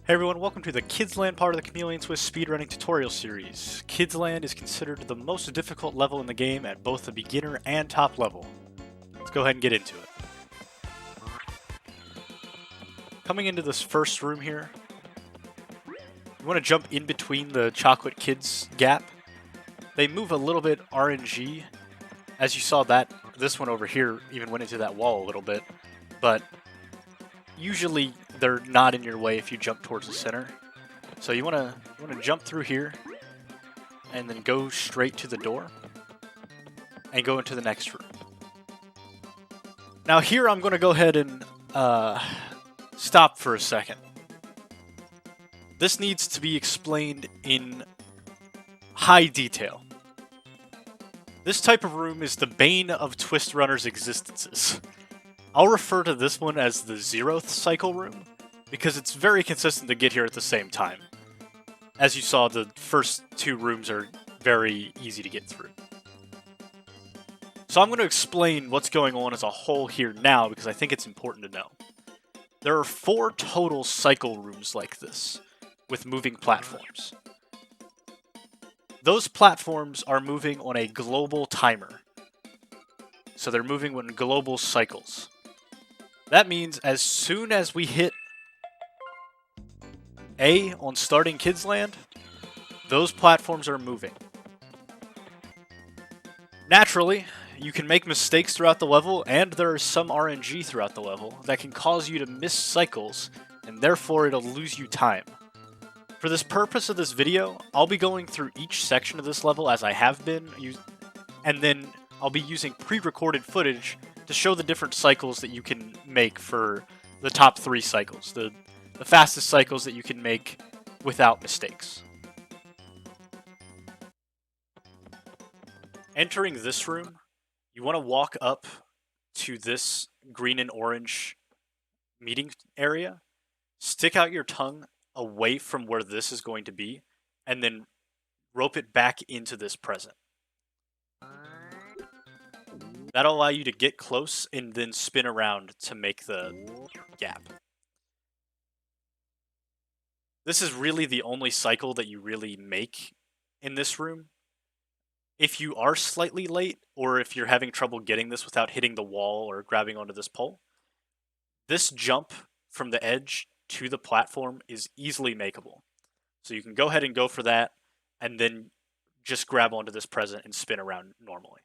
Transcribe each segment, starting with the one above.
Hey everyone, welcome to the Kids Land part of the Chameleon Swiss speedrunning tutorial series. Kids Land is considered the most difficult level in the game at both the beginner and top level. Let's go ahead and get into it. Coming into this first room here, you want to jump in between the Chocolate Kids gap. They move a little bit RNG. As you saw this one over here even went into that wall a little bit, but usually they're not in your way if you jump towards the center. So you want to jump through here and then go straight to the door and go into the next room. Now here I'm going to go ahead and stop for a second. This needs to be explained in high detail. This type of room is the bane of Twist Runner's existences. I'll refer to this one as the Zeroth cycle room, because it's very consistent to get here at the same time. As you saw, the first two rooms are very easy to get through. So I'm going to explain what's going on as a whole here now, because I think it's important to know. There are 4 total cycle rooms like this, with moving platforms. Those platforms are moving on a global timer. So they're moving in global cycles. That means as soon as we hit A on starting Kids Land, those platforms are moving. Naturally, you can make mistakes throughout the level, and there is some RNG throughout the level that can cause you to miss cycles, and therefore it'll lose you time. For this purpose of this video, I'll be going through each section of this level as I have been, and then I'll be using pre-recorded footage to show the different cycles that you can make for the top 3 cycles, the fastest cycles that you can make without mistakes. Entering this room, you want to walk up to this green and orange meeting area, stick out your tongue away from where this is going to be, and then rope it back into this present. That'll allow you to get close and then spin around to make the gap. This is really the only cycle that you really make in this room. If you are slightly late, or if you're having trouble getting this without hitting the wall or grabbing onto this pole, this jump from the edge to the platform is easily makeable. So you can go ahead and go for that, and then just grab onto this present and spin around normally.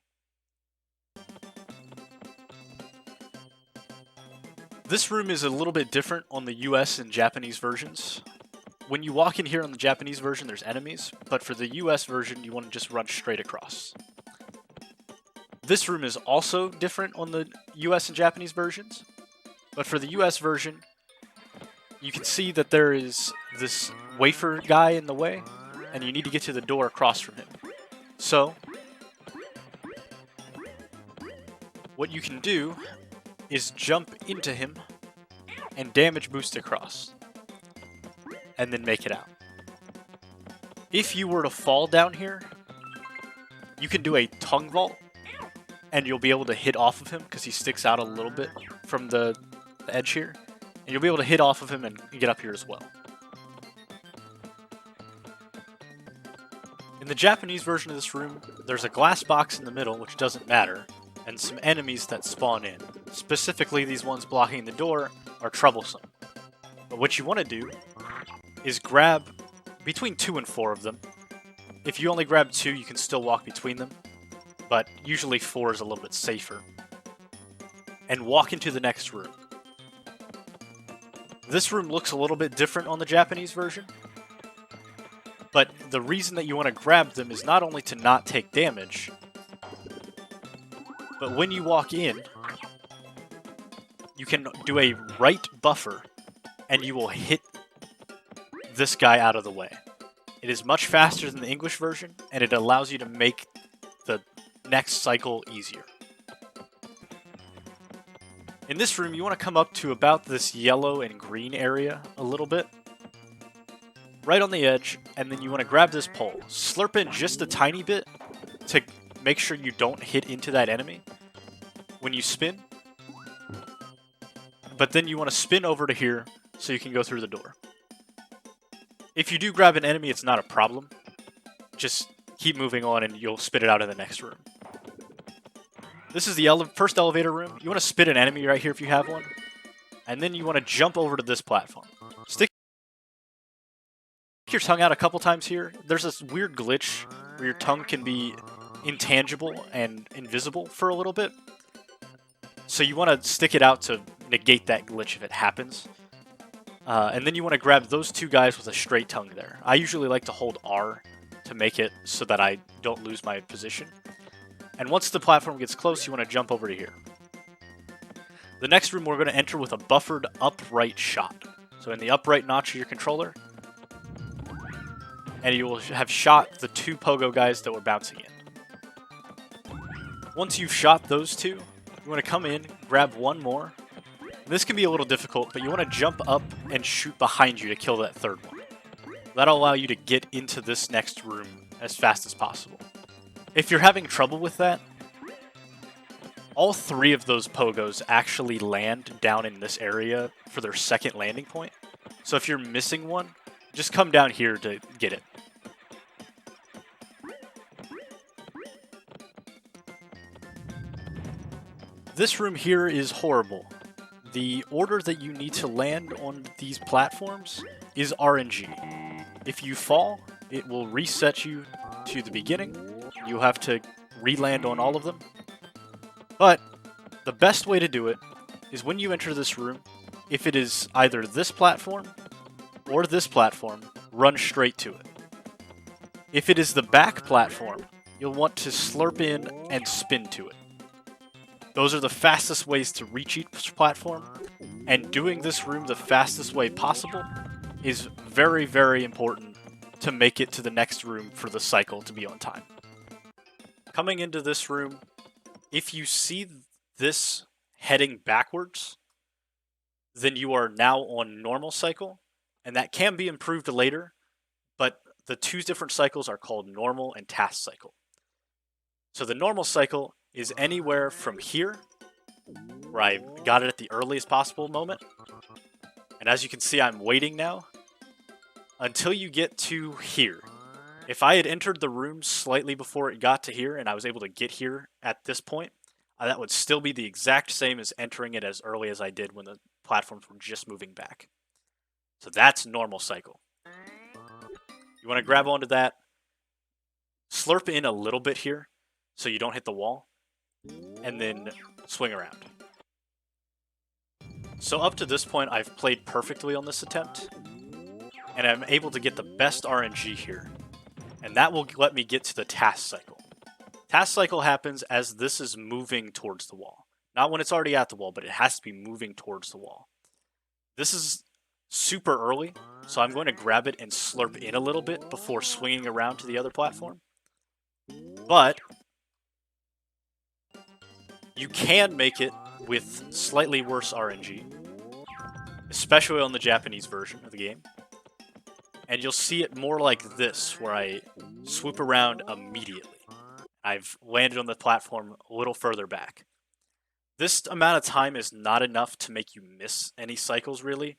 This room is a little bit different on the US and Japanese versions. When you walk in here on the Japanese version, there's enemies, but for the US version, you want to just run straight across. This room is also different on the US and Japanese versions, but for the US version, you can see that there is this Wafer guy in the way, and you need to get to the door across from him. So, what you can do is jump into him and damage boost across, and then make it out. If you were to fall down here, you can do a tongue vault, and you'll be able to hit off of him because he sticks out a little bit from the edge here, and you'll be able to hit off of him and get up here as well. In the Japanese version of this room, there's a glass box in the middle, which doesn't matter, and some enemies that spawn in. Specifically, these ones blocking the door are troublesome. But what you want to do is grab between 2 and 4 of them. If you only grab 2, you can still walk between them, but usually 4 is a little bit safer. And walk into the next room. This room looks a little bit different on the Japanese version, but the reason that you want to grab them is not only to not take damage, but when you walk in, you can do a right buffer, and you will hit this guy out of the way. It is much faster than the English version, and it allows you to make the next cycle easier. In this room, you want to come up to about this yellow and green area a little bit, right on the edge, and then you want to grab this pole. Slurp in just a tiny bit to make sure you don't hit into that enemy when you spin. But then you want to spin over to here so you can go through the door. If you do grab an enemy, it's not a problem. Just keep moving on and you'll spit it out in the next room. This is the first elevator room. You want to spit an enemy right here if you have one. And then you want to jump over to this platform. Stick your tongue out a couple times here. There's this weird glitch where your tongue can be intangible and invisible for a little bit. So you want to stick it out to negate that glitch if it happens. And then you want to grab those two guys with a straight tongue there. I usually like to hold R to make it so that I don't lose my position. And once the platform gets close, you want to jump over to here. The next room we're going to enter with a buffered upright shot. So in the upright notch of your controller, and you will have shot the two pogo guys that were bouncing in. Once you've shot those two, you want to come in, grab one more. This can be a little difficult, but you want to jump up and shoot behind you to kill that third one. That'll allow you to get into this next room as fast as possible. If you're having trouble with that, all three of those pogos actually land down in this area for their second landing point. So if you're missing one, just come down here to get it. This room here is horrible. The order that you need to land on these platforms is RNG. If you fall, it will reset you to the beginning. You'll have to re-land on all of them. But the best way to do it is when you enter this room, if it is either this platform or this platform, run straight to it. If it is the back platform, you'll want to slurp in and spin to it. Those are the fastest ways to reach each platform, and doing this room the fastest way possible is very, very important to make it to the next room for the cycle to be on time. Coming into this room, if you see this heading backwards, then you are now on normal cycle, and that can be improved later, but the two different cycles are called normal and task cycle. So the normal cycle is anywhere from here, where I got it at the earliest possible moment, and as you can see I'm waiting now, until you get to here. If I had entered the room slightly before it got to here, and I was able to get here at this point, that would still be the exact same as entering it as early as I did when the platforms were just moving back. So that's normal cycle. You want to grab onto that, slurp in a little bit here so you don't hit the wall, and then swing around. So up to this point I've played perfectly on this attempt, and I'm able to get the best RNG here. And that will let me get to the task cycle. Task cycle happens as this is moving towards the wall. Not when it's already at the wall, but it has to be moving towards the wall. This is super early, so I'm going to grab it and slurp in a little bit before swinging around to the other platform. But you can make it with slightly worse RNG, especially on the Japanese version of the game. And you'll see it more like this, where I swoop around immediately. I've landed on the platform a little further back. This amount of time is not enough to make you miss any cycles, really.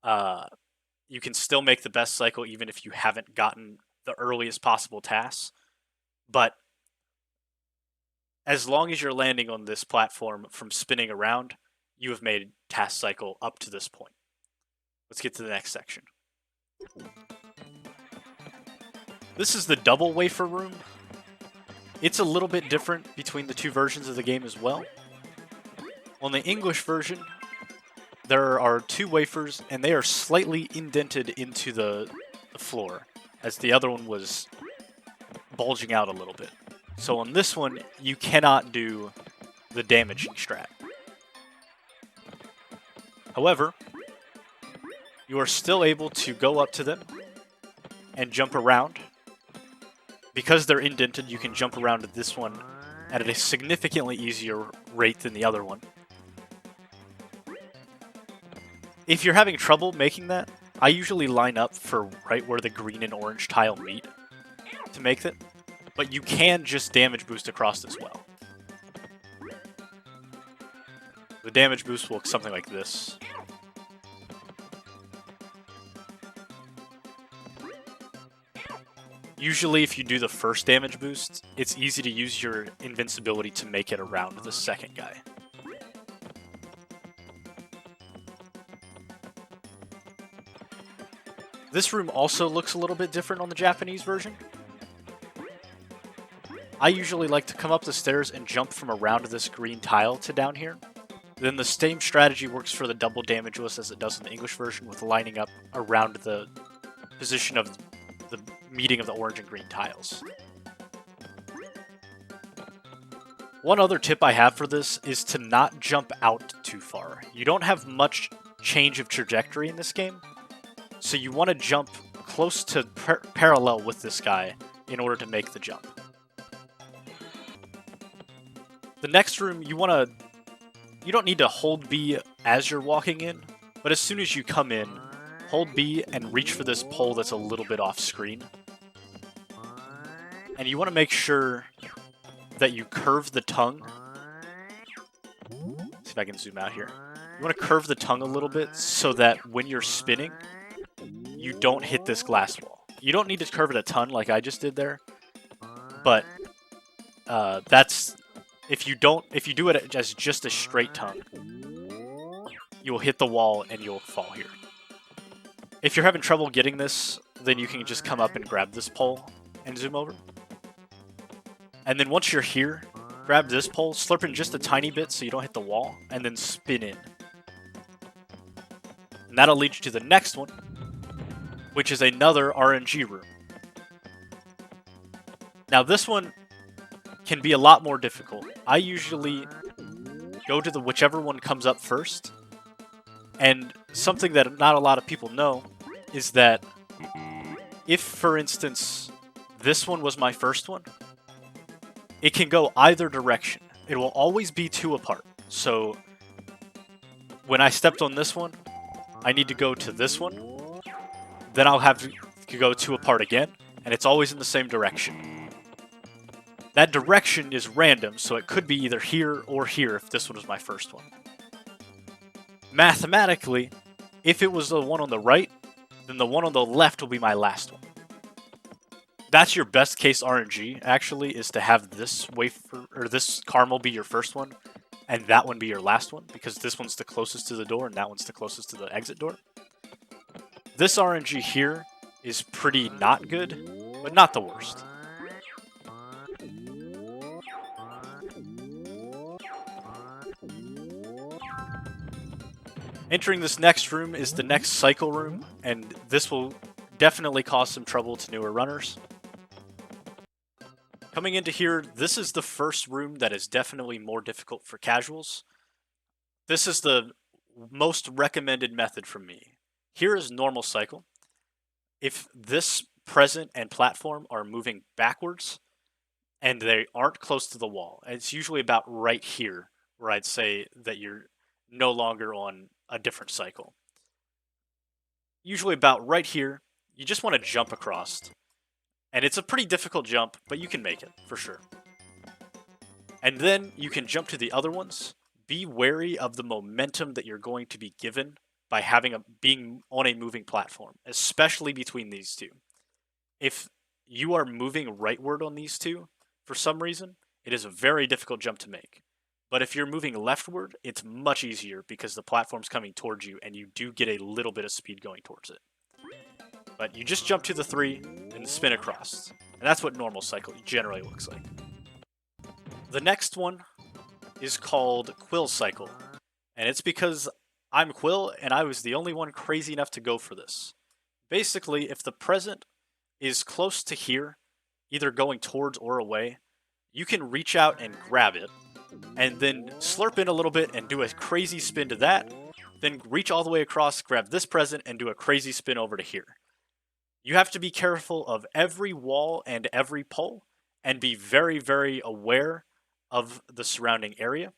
You can still make the best cycle even if you haven't gotten the earliest possible tasks. But as long as you're landing on this platform from spinning around, you have made task cycle up to this point. Let's get to the next section. This is the double wafer room. It's a little bit different between the two versions of the game as well. On the English version, there are two wafers, and they are slightly indented into the floor, as the other one was bulging out a little bit. So on this one, you cannot do the damaging strat. However, you are still able to go up to them and jump around. Because they're indented, you can jump around to this one at a significantly easier rate than the other one. If you're having trouble making that, I usually line up for right where the green and orange tile meet to make it, but you can just damage boost across as well. The damage boost will look something like this. Usually if you do the first damage boost, it's easy to use your invincibility to make it around the second guy. This room also looks a little bit different on the Japanese version. I usually like to come up the stairs and jump from around this green tile to down here. Then the same strategy works for the double damage list as it does in the English version, with lining up around the position of the meeting of the orange and green tiles. One other tip I have for this is to not jump out too far. You don't have much change of trajectory in this game, so you want to jump close to parallel with this guy in order to make the jump. The next room, you don't need to hold B as you're walking in, but as soon as you come in, hold B and reach for this pole that's a little bit off screen. And you want to make sure that you curve the tongue. Let's see if I can zoom out here. You want to curve the tongue a little bit so that when you're spinning, you don't hit this glass wall. You don't need to curve it a ton like I just did there, but that's if you do it as just a straight tongue, you will hit the wall and you'll fall here. If you're having trouble getting this, then you can just come up and grab this pole and zoom over. And then once you're here, grab this pole, slurp in just a tiny bit so you don't hit the wall, and then spin in. And that'll lead you to the next one, which is another RNG room. Now this one can be a lot more difficult. I usually go to whichever one comes up first, and something that not a lot of people know is that if, for instance, this one was my first one, it can go either direction. It will always be two apart. So when I stepped on this one, I need to go to this one. Then I'll have to go two apart again, and it's always in the same direction. That direction is random, so it could be either here or here if this one was my first one. Mathematically, if it was the one on the right, then the one on the left will be my last one. That's your best case RNG, actually, is to have this wafer or this caramel be your first one, and that one be your last one, because this one's the closest to the door and that one's the closest to the exit door. This RNG here is pretty not good, but not the worst. Entering this next room is the next cycle room, and this will definitely cause some trouble to newer runners. Coming into here, this is the first room that is definitely more difficult for casuals. This is the most recommended method from me. Here is normal cycle. If this present and platform are moving backwards, and they aren't close to the wall, it's usually about right here where I'd say that you're no longer on a different cycle. Usually about right here, you just want to jump across. And it's a pretty difficult jump, but you can make it, for sure. And then you can jump to the other ones. Be wary of the momentum that you're going to be given by being on a moving platform, especially between these two. If you are moving rightward on these two, for some reason, it is a very difficult jump to make. But if you're moving leftward, it's much easier because the platform's coming towards you and you do get a little bit of speed going towards it. But you just jump to the 3 and spin across. And that's what normal cycle generally looks like. The next one is called Quill Cycle. And it's because I'm Quill and I was the only one crazy enough to go for this. Basically, if the present is close to here, either going towards or away, you can reach out and grab it, and then slurp in a little bit and do a crazy spin to that, then reach all the way across, grab this present, and do a crazy spin over to here. You have to be careful of every wall and every pole, and be very, very aware of the surrounding area.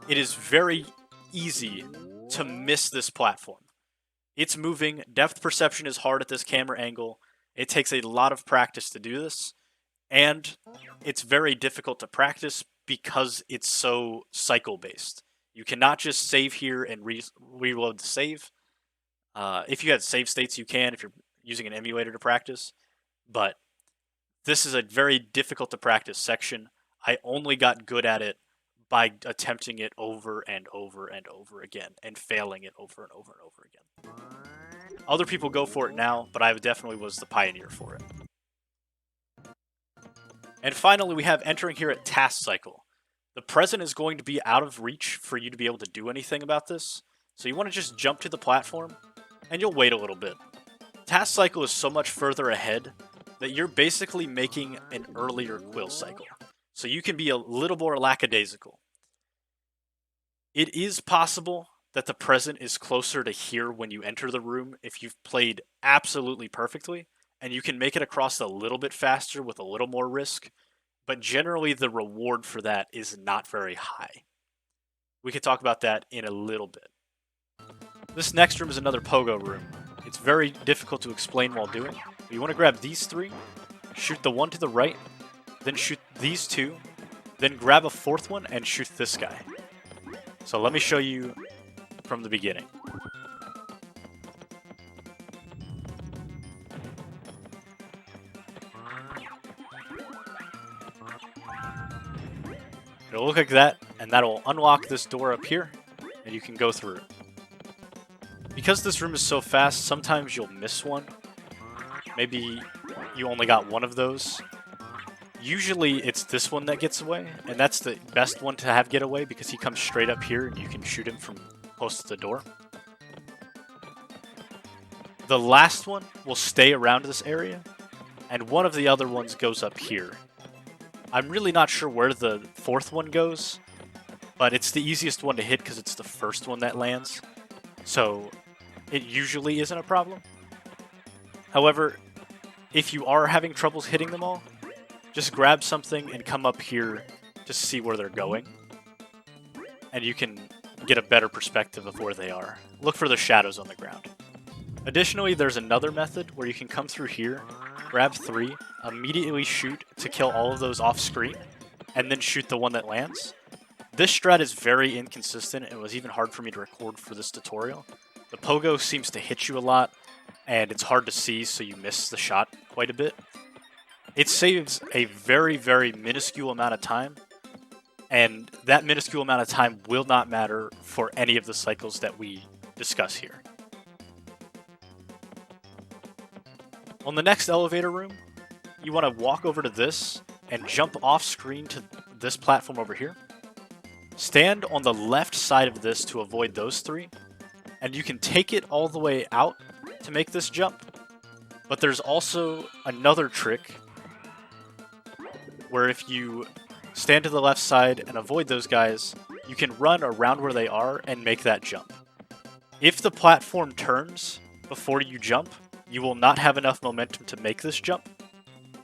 It is very easy to miss this platform. It's moving, depth perception is hard at this camera angle, it takes a lot of practice to do this, and it's very difficult to practice because it's so cycle-based. You cannot just save here and reload the save. If you had save states, you can. If using an emulator to practice, but this is a very difficult to practice section. I only got good at it by attempting it over and over and over again and failing it over and over and over again. Other people go for it now, but I definitely was the pioneer for it. And finally, we have entering here at Task Cycle. The present is going to be out of reach for you to be able to do anything about this, so you want to just jump to the platform, and you'll wait a little bit. Task Cycle is so much further ahead that you're basically making an earlier Quill Cycle, so you can be a little more lackadaisical. It is possible that the present is closer to here when you enter the room if you've played absolutely perfectly, and you can make it across a little bit faster with a little more risk, but generally the reward for that is not very high. We can talk about that in a little bit. This next room is another pogo room. It's very difficult to explain while doing. But you want to grab these three, shoot the one to the right, then shoot these two, then grab a fourth one and shoot this guy. So let me show you from the beginning. It'll look like that, and that'll unlock this door up here, and you can go through. Because this room is so fast, sometimes you'll miss one. Maybe you only got one of those. Usually it's this one that gets away, and that's the best one to have get away because he comes straight up here and you can shoot him from close to the door. The last one will stay around this area, and one of the other ones goes up here. I'm really not sure where the fourth one goes, but it's the easiest one to hit because it's the first one that lands. So it usually isn't a problem. However, if you are having troubles hitting them all, just grab something and come up here to see where they're going. And you can get a better perspective of where they are. Look for the shadows on the ground. Additionally, there's another method where you can come through here, grab 3, immediately shoot to kill all of those off screen, and then shoot the one that lands. This strat is very inconsistent and it was even hard for me to record for this tutorial. The pogo seems to hit you a lot, and it's hard to see, so you miss the shot quite a bit. It saves a very, very minuscule amount of time, and that minuscule amount of time will not matter for any of the cycles that we discuss here. On the next elevator room, you want to walk over to this and jump off screen to this platform over here. Stand on the left side of this to avoid those 3, and you can take it all the way out to make this jump. But there's also another trick where if you stand to the left side and avoid those guys, you can run around where they are and make that jump. If the platform turns before you jump, you will not have enough momentum to make this jump,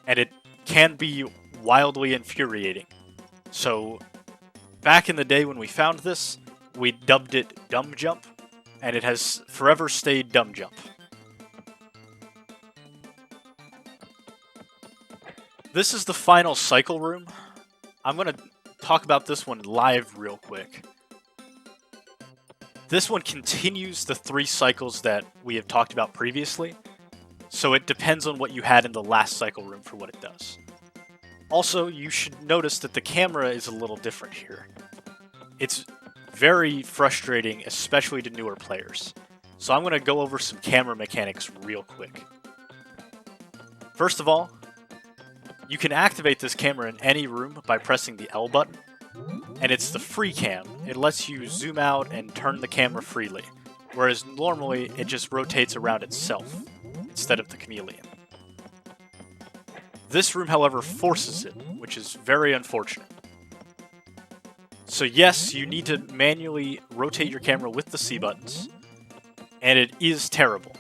and it can be wildly infuriating. So, back in the day when we found this, we dubbed it Dumb Jump, and it has forever stayed Dumb Jump. This is the final cycle room. I'm going to talk about this one live real quick. This one continues the 3 cycles that we have talked about previously, so it depends on what you had in the last cycle room for what it does. Also, you should notice that the camera is a little different here. It's very frustrating, especially to newer players. So I'm going to go over some camera mechanics real quick. First of all, you can activate this camera in any room by pressing the L button, and it's the free cam. It lets you zoom out and turn the camera freely, whereas normally it just rotates around itself instead of the Chameleon. This room, however, forces it, which is very unfortunate. So yes, you need to manually rotate your camera with the C buttons, and it is terrible.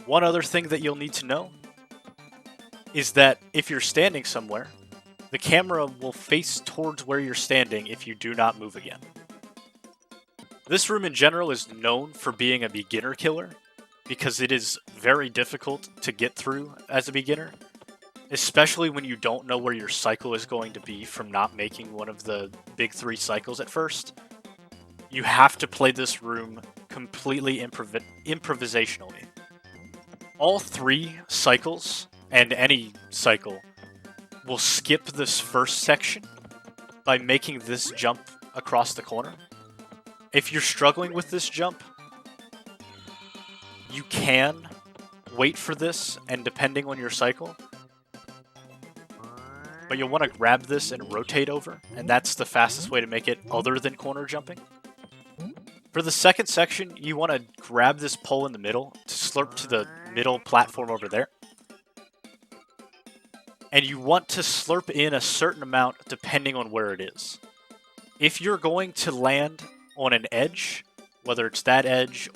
One other thing that you'll need to know is that if you're standing somewhere, the camera will face towards where you're standing if you do not move again. This room in general is known for being a beginner killer, because it is very difficult to get through as a beginner, especially when you don't know where your cycle is going to be from not making one of the big 3 cycles at first. You have to play this room completely improvisationally. All 3 cycles, and any cycle, will skip this first section by making this jump across the corner. If you're struggling with this jump, you can wait for this, and depending on your cycle, but you'll want to grab this and rotate over, and that's the fastest way to make it other than corner jumping. For the second section, you want to grab this pole in the middle to slurp to the middle platform over there. And you want to slurp in a certain amount depending on where it is. If you're going to land on an edge, whether it's that edge,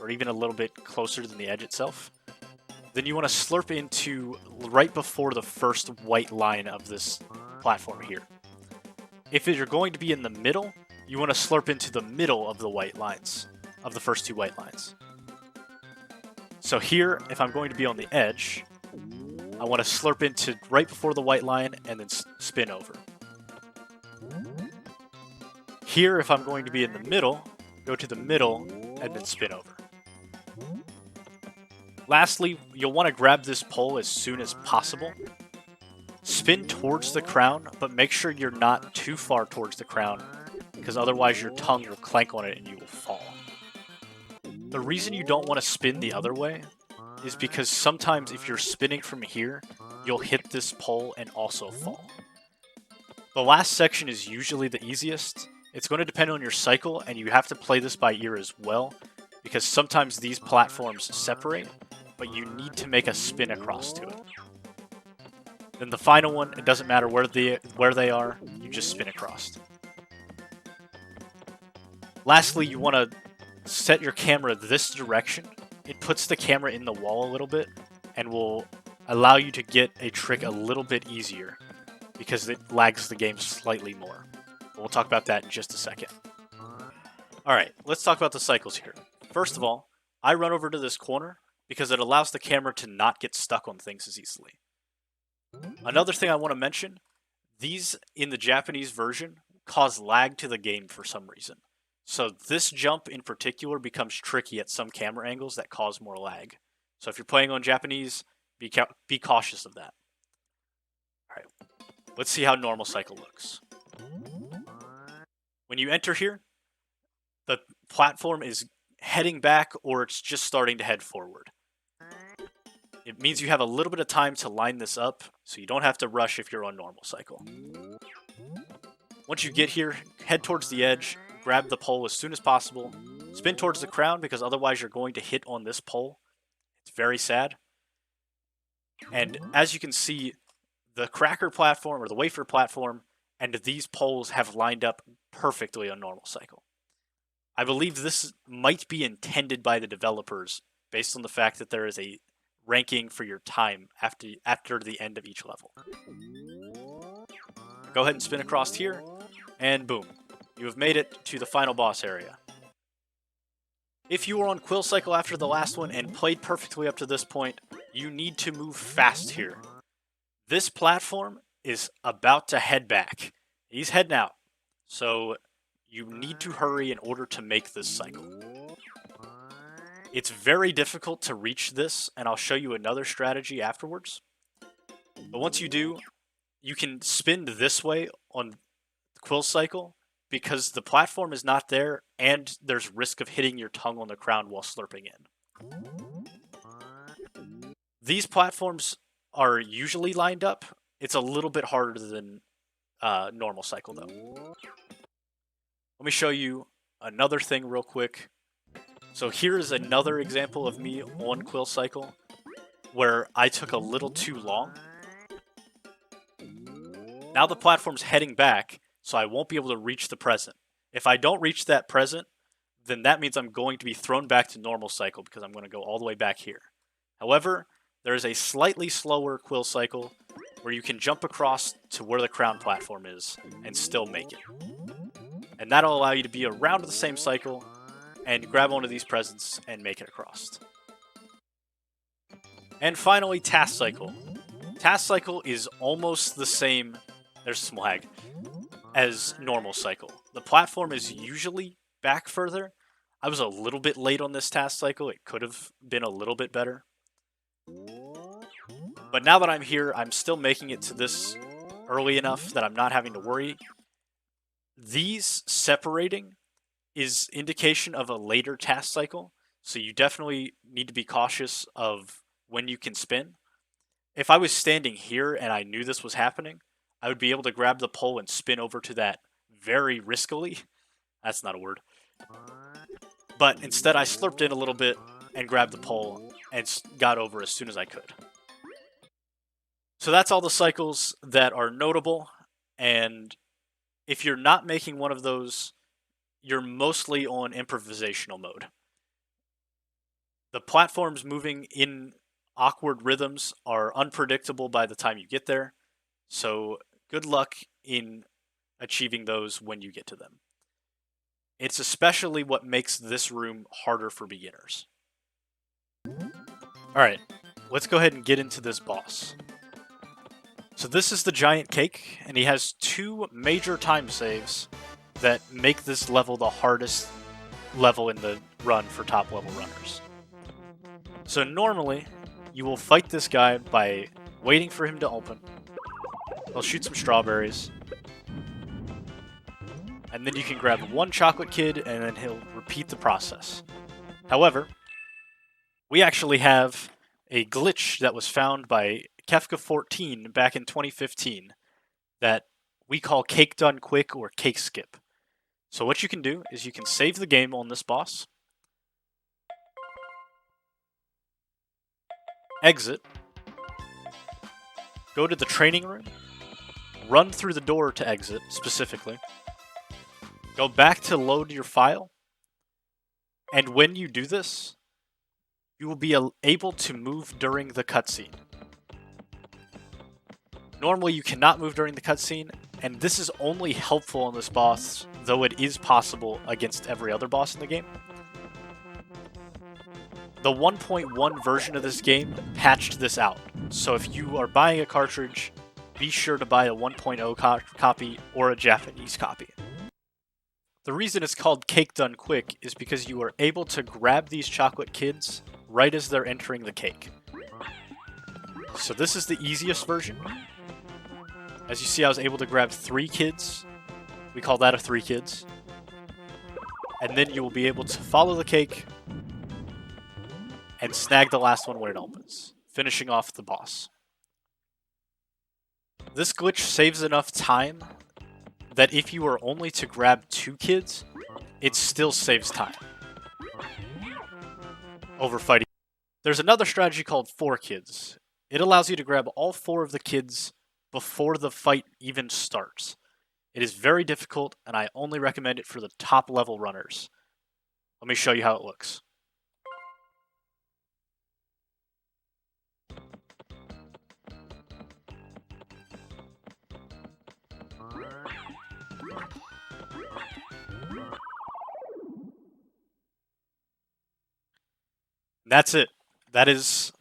or even a little bit closer than the edge itself, then you want to slurp into right before the first white line of this platform here. If you're going to be in the middle, you want to slurp into the middle of the white lines, of the first 2 white lines. So here, if I'm going to be on the edge, I want to slurp into right before the white line and then spin over. Here, if I'm going to be in the middle, go to the middle and then spin over. Lastly, you'll want to grab this pole as soon as possible. Spin towards the crown, but make sure you're not too far towards the crown, because otherwise your tongue will clank on it and you will fall. The reason you don't want to spin the other way is because sometimes if you're spinning from here, you'll hit this pole and also fall. The last section is usually the easiest. It's going to depend on your cycle, and you have to play this by ear as well, because sometimes these platforms separate, but you need to make a spin across to it. Then the final one, it doesn't matter where they are, you just spin across. Lastly, you want to set your camera this direction. It puts the camera in the wall a little bit and will allow you to get a trick a little bit easier because it lags the game slightly more. We'll talk about that in just a second. Alright, let's talk about the cycles here. First of all, I run over to this corner because it allows the camera to not get stuck on things as easily. Another thing I want to mention, these in the Japanese version cause lag to the game for some reason. So this jump in particular becomes tricky at some camera angles that cause more lag. So if you're playing on Japanese, be cautious of that. Alright, let's see how normal cycle looks. When you enter here, the platform is heading back or it's just starting to head forward. It means you have a little bit of time to line this up, so you don't have to rush if you're on normal cycle. Once you get here, head towards the edge, grab the pole as soon as possible, spin towards the crown because otherwise you're going to hit on this pole. It's very sad. And as you can see, the cracker platform or the wafer platform and these poles have lined up perfectly on normal cycle. I believe this might be intended by the developers based on the fact that there is a ranking for your time after the end of each level. Go ahead and spin across here, and boom. You have made it to the final boss area. If you were on Quill Cycle after the last one and played perfectly up to this point, you need to move fast here. This platform is about to head back. He's heading out, so you need to hurry in order to make this cycle. It's very difficult to reach this, and I'll show you another strategy afterwards. But once you do, you can spin this way on Quill Cycle, because the platform is not there, and there's risk of hitting your tongue on the crown while slurping in. These platforms are usually lined up. It's a little bit harder than normal cycle, though. Let me show you another thing real quick. So here is another example of me on Quill Cycle, where I took a little too long. Now the platform's heading back, so I won't be able to reach the present. If I don't reach that present, then that means I'm going to be thrown back to normal cycle because I'm going to go all the way back here. However, there is a slightly slower Quill Cycle where you can jump across to where the crown platform is and still make it. And that'll allow you to be around the same cycle and grab one of these presents and make it across. And finally, Task Cycle. Task Cycle is almost the same, there's some lag, as normal cycle. The platform is usually back further. I was a little bit late on this task cycle. It could have been a little bit better. But now that I'm here, I'm still making it to this early enough that I'm not having to worry. These separating is indication of a later task cycle, so you definitely need to be cautious of when you can spin. If I was standing here and I knew this was happening, I would be able to grab the pole and spin over to that very riskily. That's not a word. But instead I slurped in a little bit and grabbed the pole and got over as soon as I could. So that's all the cycles that are notable, and if you're not making one of those, you're mostly on improvisational mode. The platforms moving in awkward rhythms are unpredictable by the time you get there, so good luck in achieving those when you get to them. It's especially what makes this room harder for beginners. Alright, let's go ahead and get into this boss. So this is the giant cake, and he has 2 major time saves that make this level the hardest level in the run for top level runners. So normally, you will fight this guy by waiting for him to open. He'll shoot some strawberries. And then you can grab 1 chocolate kid, and then he'll repeat the process. However, we actually have a glitch that was found by Kefka14 back in 2015 that we call Cake Done Quick or Cake Skip. So what you can do is you can save the game on this boss, exit, go to the training room, run through the door to exit specifically, go back to load your file, and when you do this, you will be able to move during the cutscene. Normally you cannot move during the cutscene, and this is only helpful on this boss, though it is possible against every other boss in the game. The 1.1 version of this game patched this out, so if you are buying a cartridge, be sure to buy a 1.0 copy or a Japanese copy. The reason it's called Cake Done Quick is because you are able to grab these chocolate kids right as they're entering the cake. So this is the easiest version. As you see, I was able to grab 3 kids. We call that a 3 kids. And then you will be able to follow the cake and snag the last one when it opens, finishing off the boss. This glitch saves enough time that if you were only to grab 2 kids, it still saves time over fighting. There's another strategy called 4 kids. It allows you to grab all 4 of the kids before the fight even starts. It is very difficult, and I only recommend it for the top level runners. Let me show you how it looks. That's it. That is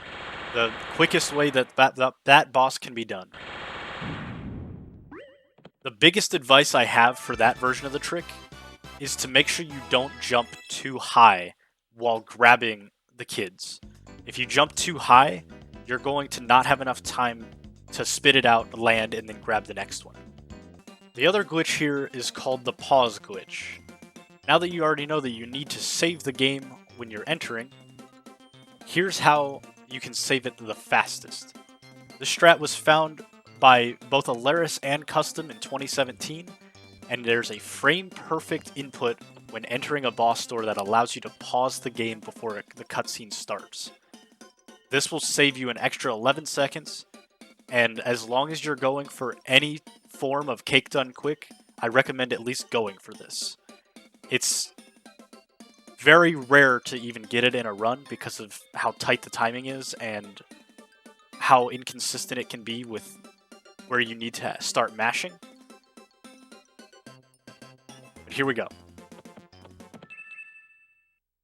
the quickest way that boss can be done. The biggest advice I have for that version of the trick is to make sure you don't jump too high while grabbing the kids. If you jump too high, you're going to not have enough time to spit it out, land, and then grab the next one. The other glitch here is called the pause glitch. Now that you already know that you need to save the game when you're entering, here's how you can save it the fastest. This strat was found by both Alaris and Custom in 2017, and there's a frame-perfect input when entering a boss store that allows you to pause the game before the cutscene starts. This will save you an extra 11 seconds, and as long as you're going for any form of Cake Done Quick, I recommend at least going for this. It's very rare to even get it in a run because of how tight the timing is and how inconsistent it can be with where you need to start mashing. But here we go.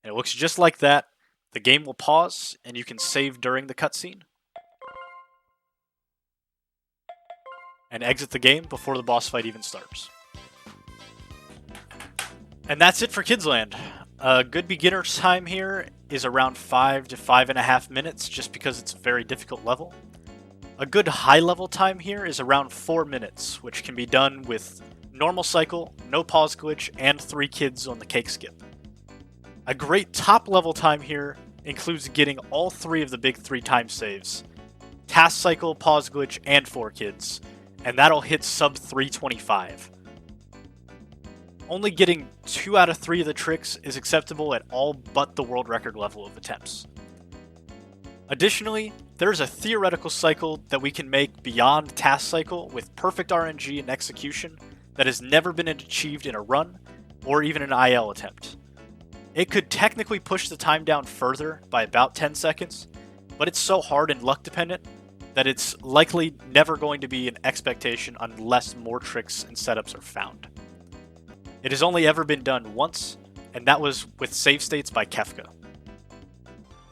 And it looks just like that. The game will pause, and you can save during the cutscene. And exit the game before the boss fight even starts. And that's it for Kidsland. A good beginner's time here is around 5 to 5.5 minutes, just because it's a very difficult level. A good high level time here is around 4 minutes, which can be done with normal cycle, no pause glitch, and 3 kids on the cake skip. A great top level time here includes getting all 3 of the big 3 time saves, task cycle, pause glitch, and 4 kids, and that'll hit sub 325. Only getting 2 out of 3 of the tricks is acceptable at all but the world record level of attempts. Additionally, there's a theoretical cycle that we can make beyond task cycle with perfect RNG and execution that has never been achieved in a run or even an IL attempt. It could technically push the time down further by about 10 seconds, but it's so hard and luck dependent that it's likely never going to be an expectation unless more tricks and setups are found. It has only ever been done once, and that was with Save States by Kefka.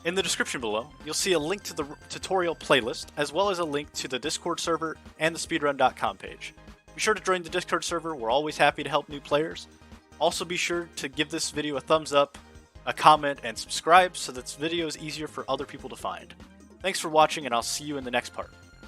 In the description below, you'll see a link to the tutorial playlist, as well as a link to the Discord server and the speedrun.com page. Be sure to join the Discord server, we're always happy to help new players. Also be sure to give this video a thumbs up, a comment, and subscribe so that this video is easier for other people to find. Thanks for watching, and I'll see you in the next part.